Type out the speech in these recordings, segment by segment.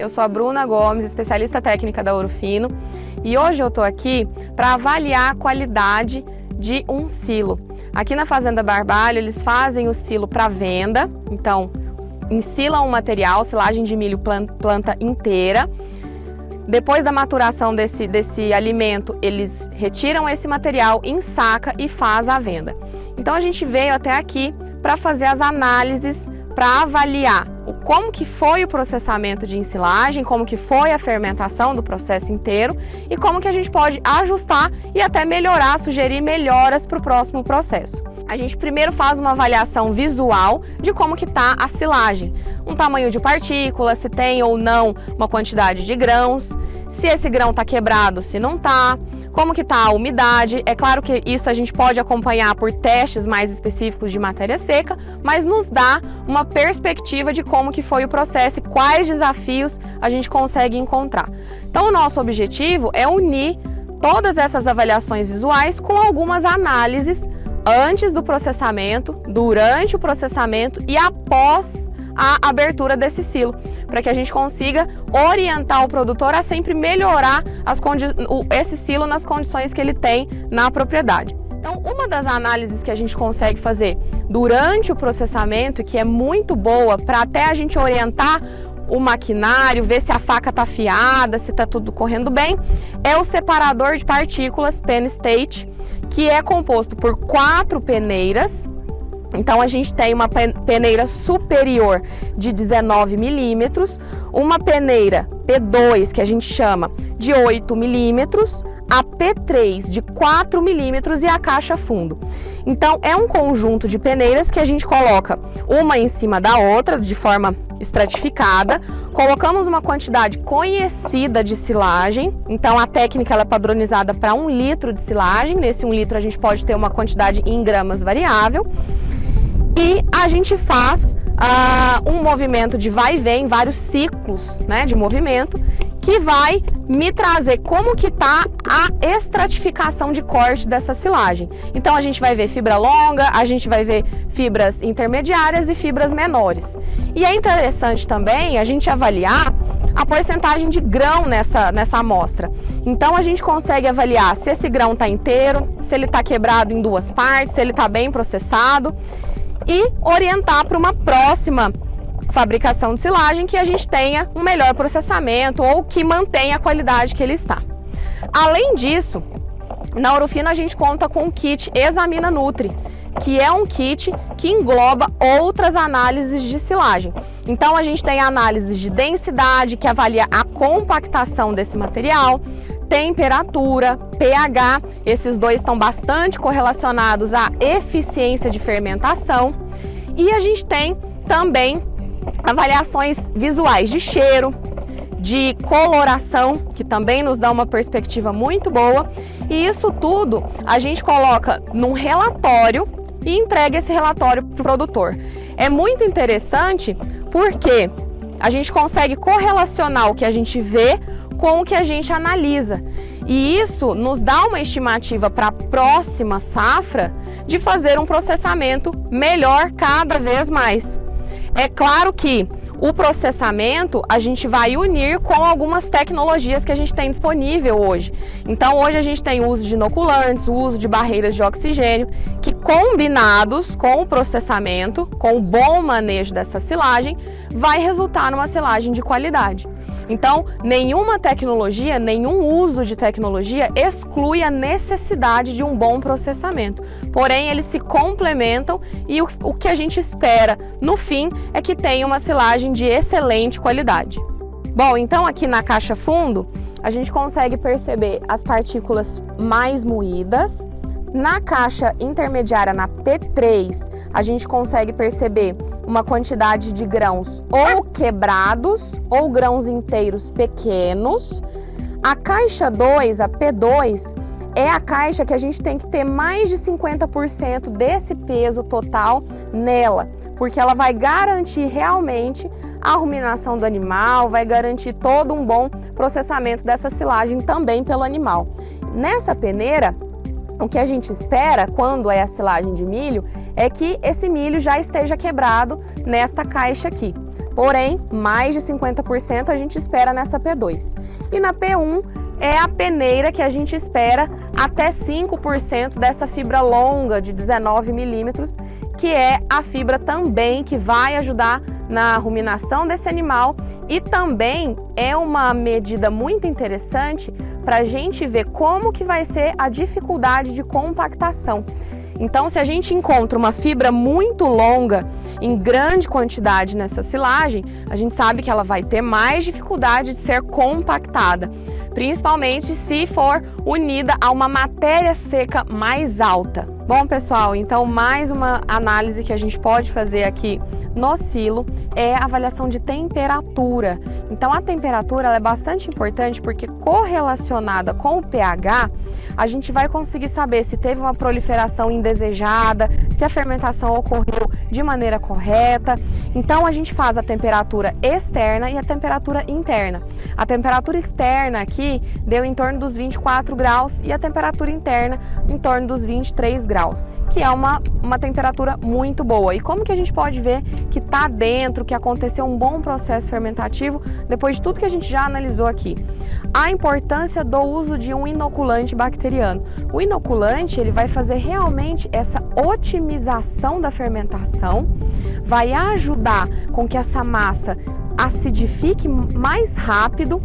eu sou a Bruna Gomes, especialista técnica da Ouro Fino, e hoje eu estou aqui para avaliar a qualidade de um silo. Aqui na Fazenda Barbalho eles fazem o silo para venda, então ensilam o material, silagem de milho planta inteira. Depois da maturação desse alimento, eles retiram esse material, ensaca e faz a venda. Então a gente veio até aqui para fazer as análises, para avaliar como que foi o processamento de ensilagem, como que foi a fermentação do processo inteiro e como que a gente pode ajustar e até melhorar, sugerir melhoras para o próximo processo. A gente primeiro faz uma avaliação visual de como que está a silagem, um tamanho de partícula, se tem ou não uma quantidade de grãos, se esse grão está quebrado, se não está, como que está a umidade. É claro que isso a gente pode acompanhar por testes mais específicos de matéria seca, mas nos dá uma perspectiva de como que foi o processo e quais desafios a gente consegue encontrar. Então o nosso objetivo é unir todas essas avaliações visuais com algumas análises antes do processamento, durante o processamento e após a abertura desse silo, para que a gente consiga orientar o produtor a sempre melhorar esse silo nas condições que ele tem na propriedade. Então, uma das análises que a gente consegue fazer durante o processamento, que é muito boa para até a gente orientar o maquinário, ver se a faca está afiada, se está tudo correndo bem, é o separador de partículas Pen State, que é composto por 4 peneiras. Então a gente tem uma peneira superior de 19 milímetros, uma peneira P2 que a gente chama de 8 milímetros, a P3 de 4 milímetros e a caixa fundo. Então é um conjunto de peneiras que a gente coloca uma em cima da outra de forma estratificada, colocamos uma quantidade conhecida de silagem, então a técnica ela é padronizada para 1 litro de silagem, nesse 1 litro a gente pode ter uma quantidade em gramas variável. E a gente faz um movimento de vai e vem, vários ciclos, né, de movimento, que vai me trazer como que está a estratificação de corte dessa silagem. Então a gente vai ver fibra longa, a gente vai ver fibras intermediárias e fibras menores. E é interessante também a gente avaliar a porcentagem de grão nessa amostra. Então a gente consegue avaliar se esse grão está inteiro, se ele está quebrado em 2 partes, se ele está bem processado, e orientar para uma próxima fabricação de silagem que a gente tenha um melhor processamento ou que mantenha a qualidade que ele está. Além disso, na Ouro Fino a gente conta com o kit Examina Nutri, que é um kit que engloba outras análises de silagem. Então a gente tem análises de densidade, que avalia a compactação desse material, temperatura, pH, esses dois estão bastante correlacionados à eficiência de fermentação. E a gente tem também avaliações visuais de cheiro, de coloração, que também nos dá uma perspectiva muito boa. E isso tudo a gente coloca num relatório e entrega esse relatório para o produtor. É muito interessante porque a gente consegue correlacionar o que a gente vê com o que a gente analisa. E isso nos dá uma estimativa para a próxima safra de fazer um processamento melhor cada vez mais. É claro que o processamento a gente vai unir com algumas tecnologias que a gente tem disponível hoje. Então hoje a gente tem o uso de inoculantes, o uso de barreiras de oxigênio, que combinados com o processamento, com o bom manejo dessa silagem, vai resultar numa silagem de qualidade. Então, nenhuma tecnologia, nenhum uso de tecnologia exclui a necessidade de um bom processamento. Porém, eles se complementam e o que a gente espera no fim é que tenha uma silagem de excelente qualidade. Bom, então aqui na caixa fundo, a gente consegue perceber as partículas mais moídas. Na caixa intermediária, na P3, a gente consegue perceber uma quantidade de grãos ou quebrados ou grãos inteiros pequenos. A caixa 2, a P2, é a caixa que a gente tem que ter mais de 50% desse peso total nela, porque ela vai garantir realmente a ruminação do animal, vai garantir todo um bom processamento dessa silagem também pelo animal. Nessa peneira, o que a gente espera quando é a silagem de milho é que esse milho já esteja quebrado nesta caixa aqui. Porém, mais de 50% a gente espera nessa P2. E na P1 é a peneira que a gente espera até 5% dessa fibra longa de 19 milímetros, que é a fibra também que vai ajudar na ruminação desse animal e também é uma medida muito interessante para a gente ver como que vai ser a dificuldade de compactação. Então, se a gente encontra uma fibra muito longa em grande quantidade nessa silagem, a gente sabe que ela vai ter mais dificuldade de ser compactada, principalmente se for unida a uma matéria seca mais alta. Bom, pessoal, então mais uma análise que a gente pode fazer aqui no silo é a avaliação de temperatura. Então a temperatura ela é bastante importante porque correlacionada com o pH, a gente vai conseguir saber se teve uma proliferação indesejada, se a fermentação ocorreu de maneira correta. Então a gente faz a temperatura externa e a temperatura interna. A temperatura externa aqui deu em torno dos 24 graus e a temperatura interna em torno dos 23 graus, que é uma temperatura muito boa. E como que a gente pode ver que está dentro, que aconteceu um bom processo fermentativo depois de tudo que a gente já analisou aqui? A importância do uso de um inoculante bacteriano. O inoculante ele vai fazer realmente essa otimização da fermentação, vai ajudar com que essa massa acidifique mais rápido,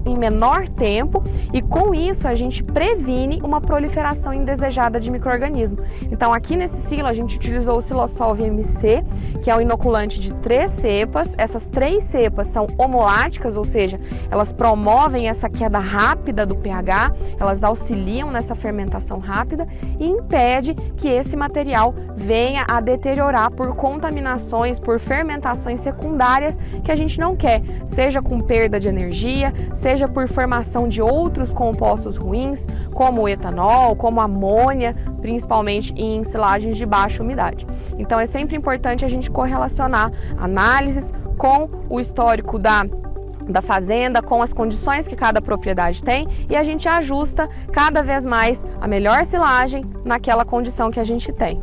em menor tempo, e com isso a gente previne uma proliferação indesejada de micro-organismos. Então aqui nesse silo a gente utilizou o Silosolv MC, que é um inoculante de 3 cepas. Essas 3 cepas são homoláticas, ou seja, elas promovem essa queda rápida do pH, elas auxiliam nessa fermentação rápida e impede que esse material venha a deteriorar por contaminações, por fermentações secundárias que a gente não quer, seja com perda de energia, seja por formação de outros compostos ruins, como o etanol, como a amônia, principalmente em silagens de baixa umidade. Então é sempre importante a gente correlacionar análises com o histórico da fazenda, com as condições que cada propriedade tem, e a gente ajusta cada vez mais a melhor silagem naquela condição que a gente tem.